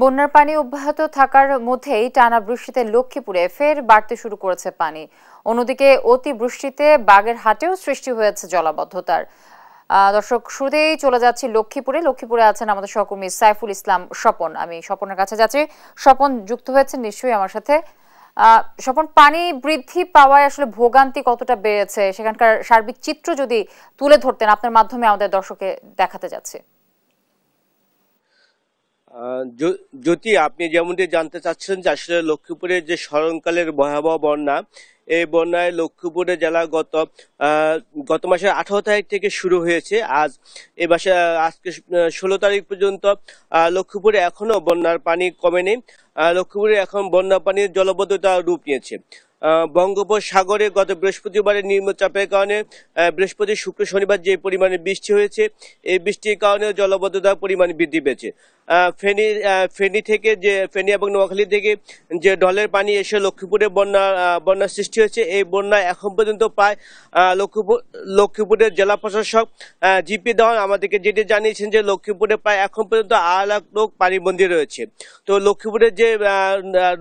বন্যার পানি অব্যাহত থাকার মধ্যেই টানা বৃষ্টিতে লক্ষ্মীপুরে ফের বাড়তে শুরু করেছে পানি। অন্যদিকে অতিবৃষ্টিতে বাগেরহাটেও সৃষ্টি হয়েছে জলাবদ্ধতার। দর্শক, শুরুতেই চলে যাচ্ছি লক্ষ্মীপুরে আছেন আমাদের সহকর্মী সাইফুল ইসলাম স্বপন। আমি স্বপনের কাছে যাচ্ছি। স্বপন যুক্ত হয়েছে নিশ্চয়ই আমার সাথে। স্বপন, পানি বৃদ্ধি পাওয়ায় আসলে ভোগান্তি কতটা বেড়েছে, সেখানকার সার্বিক চিত্র যদি তুলে ধরতেন আপনার মাধ্যমে আমাদের দর্শককে দেখাতে যাচ্ছে। যদি আপনি যেমনটি জানতে চাচ্ছেন যে আসলে লক্ষ্মীপুরের যে স্মরণকালের ভয়াবহ বন্যা, এই বন্যায় লক্ষ্মীপুরে জেলা গত মাসের 18 তারিখ থেকে শুরু হয়েছে। এই মাসে আজকে 16 তারিখ পর্যন্ত লক্ষ্মীপুরে এখনো বন্যার পানি কমেনি। লক্ষ্মীপুরে এখন বন্যা পানির জলবদ্ধতা রূপ নিয়েছে। বঙ্গোপসাগরে গত বৃহস্পতিবারের নিম্নচাপের কারণে বৃহস্পতি, শুক্র, শনিবার যে পরিমাণে বৃষ্টি হয়েছে, এই বৃষ্টির কারণে জলবদ্ধতার পরিমাণ বৃদ্ধি পেয়েছে। ফেনী এবং নোয়াখালী থেকে যে ঢলের পানি এসে লক্ষ্মীপুরে বন্যার সৃষ্টি হয়েছে। এই বন্যায় এখন পর্যন্ত প্রায় লক্ষ্মীপুরের জেলা প্রশাসক জিপি দেওয়ান আমাদেরকে যেটি জানিয়েছেন যে লক্ষ্মীপুরে প্রায় এখন পর্যন্ত 8 লাখ লোক পানিবন্দী রয়েছে। তো লক্ষ্মীপুরের যে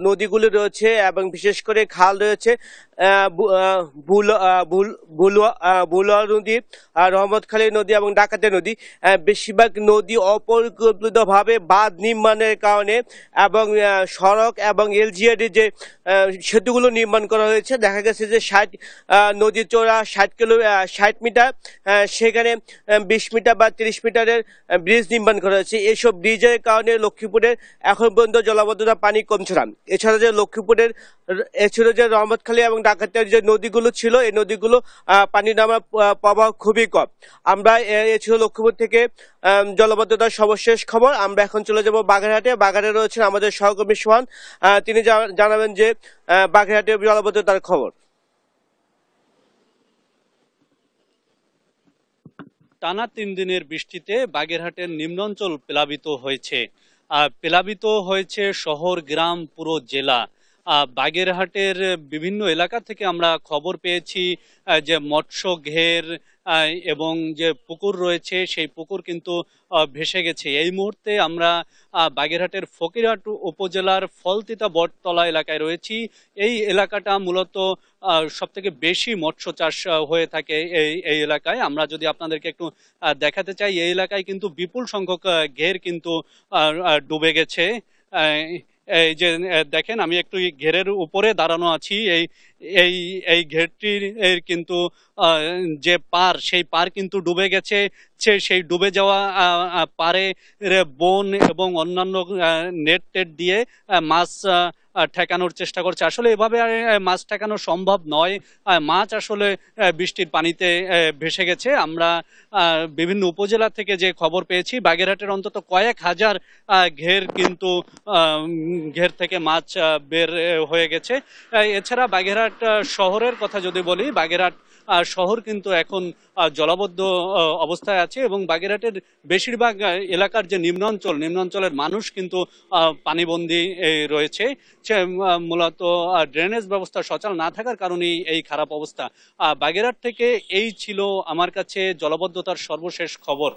নদীগুলি রয়েছে এবং বিশেষ করে খাল রয়েছে, ভুলুয়া নদী, রহমতখালী নদী এবং ডাকাতে নদী, বেশিরভাগ নদী অপরিকল্পিতভাবে বাঁধ নির্মাণের কারণে এবং সড়ক এবং এলজিআরডি যে সেতুগুলো নির্মাণ করা হয়েছে, দেখা গেছে যে নদীর চওড়া 60 মিটার, সেখানে 20 মিটার বা 30 মিটারের ব্রিজ নির্মাণ করা হয়েছে। এইসব ব্রিজের কারণে লক্ষ্মীপুরের এখন পর্যন্ত জলাবদ্ধতা পানি কমছে না। এছাড়া যে রহমতখালী এবং ডাকাতের যে নদীগুলো ছিল, এই নদীগুলো পানি নামার প্রবাহ খুবই কম। আমরা এ ছিল লক্ষ্মীপুর থেকে জলবদ্ধতার সর্বশেষ খবর। আমরা এখন চলে যাব বাগেরহাটে। বাগেরহাটে রয়েছেন আমাদের সহকর্মী সোহান, তিনি জানাবেন যে বাগেরহাটের জলবদ্ধতার খবর। টানা 3 দিনের বৃষ্টিতে বাগেরহাটের নিম্নাঞ্চল প্লাবিত হয়েছে শহর, গ্রাম, পুরো জেলা। বাগেরহাটের বিভিন্ন এলাকা থেকে আমরা খবর পেয়েছি যে মৎস্য ঘের এবং যে পুকুর রয়েছে, সেই পুকুর কিন্তু ভেসে গেছে। এই মুহূর্তে আমরা বাগেরহাটের ফকিরহাট উপজেলার ফলতিতা বটতলা এলাকায় রয়েছি। এই এলাকাটা মূলত সবথেকে বেশি মৎস্য চাষ হয়ে থাকে এই এলাকায়। আমরা যদি আপনাদেরকে একটু দেখাতে চাই, এই এলাকায় কিন্তু বিপুল সংখ্যক ঘের কিন্তু ডুবে গেছে। এই যে দেখেন, আমি একটু ঘেরের উপরে দাঁড়ানো আছি। এই ঘেরটির কিন্তু যে সেই পার কিন্তু ডুবে গেছে। সেই ডুবে যাওয়া পারে বন এবং অন্যান্য নেট টেট দিয়ে মাছ ঠেকানোর চেষ্টা করছে। আসলে এভাবে মাছ ঠেকানো সম্ভব নয়। মাছ আসলে বৃষ্টির পানিতে ভেসে গেছে। আমরা বিভিন্ন উপজেলা থেকে যে খবর পেয়েছি, বাগেরহাটের অন্তত কয়েক হাজার ঘের থেকে মাছ বের হয়ে গেছে। এছাড়া বাগেরহাট শহরের কথা যদি বলি, বাগেরহাট শহর কিন্তু এখন জলাবদ্ধ অবস্থায় আছে এবং বাগেরহাটের বেশিরভাগ এলাকার যে নিম্নাঞ্চলের মানুষ কিন্তু পানিবন্দী রয়েছে। মূলত ড্রেনেজ ব্যবস্থা সচল না থাকার কারণেই এই খারাপ অবস্থা। বাগেরহাট থেকে এই ছিল আমার কাছে জলাবদ্ধতার সর্বশেষ খবর।